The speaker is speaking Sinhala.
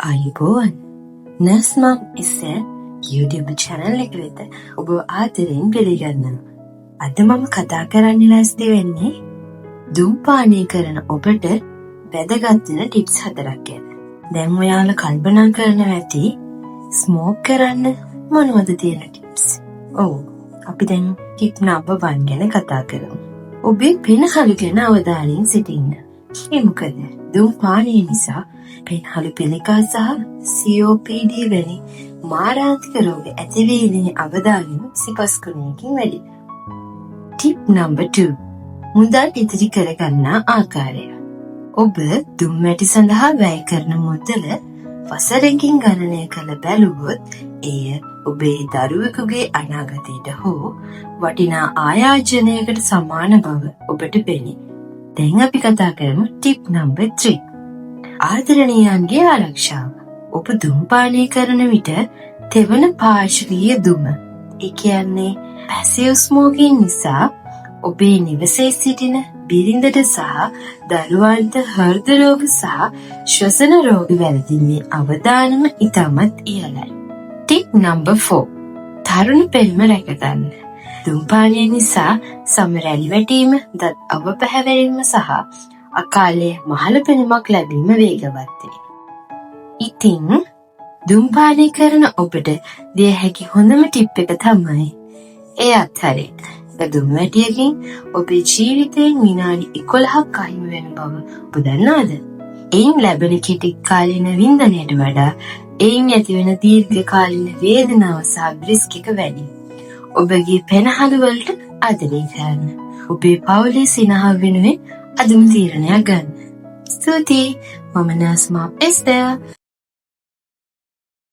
ආයුබෝවන්. නර්ස් මම් ඉස්සේ YouTube channel එක වෙත ඔබ ආදරෙන් පිළිගන්නවා. අද මම කතා කරන්න ලෑස්ති වෙන්නේ ධූමපානය කරන ඔබට වැදගත් වෙන ටිප්ස් 4ක් ගැන. දැන් ඔයාලා කල්පනා කරනවා ඇති ස්මෝක් කරන්න මොනවද තියෙන ටිප්ස්? ඔව්, අපි දැන් ටිප් නම්බර් 1 ගැන කතා කරමු. ඔබේ පෙනහළු ගැන අවධානයෙන් සිටින්න. ඒ මොකද ධූමපානය නිසා පෙනහළු පිළිකා සහ COPD වැනි මාරාන්තික රෝග ඇතිවීමේ අවදානම 1/5 වැඩි. Tip number 2. මුදල් ඉතිරි කරගන්නා ආකාරය. ඔබ දුම් වැටි සඳහා වැය කරන මුදල වසරකින් ගණනය කළ බැලුවොත් එය ඔබේ දරුවෙකුගේ අනාගතයට හෝ වටිනා ආයාචනයකට සමාන බව ඔබට පෙනේ. දැන් අපි කතා කරමු ටිප් නම්බර් 3. ආදරණීයන්ගේ ආරක්ෂාව. ඔබ ධූමපානය කරන විට තෙවන පාර්ශ්වීය දුම, ඒ කියන්නේ පැසිව් ස්මෝකින් නිසා ඔබේ නිවසේ සිටින බිරිඳට සහ දරුවන්ට හෘද රෝග සහ ශ්වසන රෝග වැළඳීමේ අවදානම ඉතාමත් ඉහළයි. Tip number 4. තරුණ පෙනුම රැකගන්න. ධූමපානය නිසා සම රැලි වැටීම, දත් අවපැහැවරීම සහ අකාලයේ මහල පෙනුමක් ලැබීම වේගවත් වේ. ඉතින් ධූමපානය කරන ඔබට දිය හැකි හොඳම ටිප් එක තමයි ඒ අත්හරින්න. දුම් වැටියකින් ඔබේ ජීවිතයෙන් විනාඩි 11ක් අහිමි වෙන බව ඔබ දන්නවද? එයින් ලැබෙන කෙටි කාලීන වින්දනයට වඩා එයින් ඇතිවන දීර්ඝ කාලීන වේදනාව සහ රිස්ක් එක වැඩි. ඔබගේ පෙනහළු වලට ආදරය කරන්න. ඔබේ පවුලේ සිනහ වෙනුවෙන් අදුම තීරණයක් ගන්න. ස්තුතියි. මම නර්ස් මම් එස්තෙර්.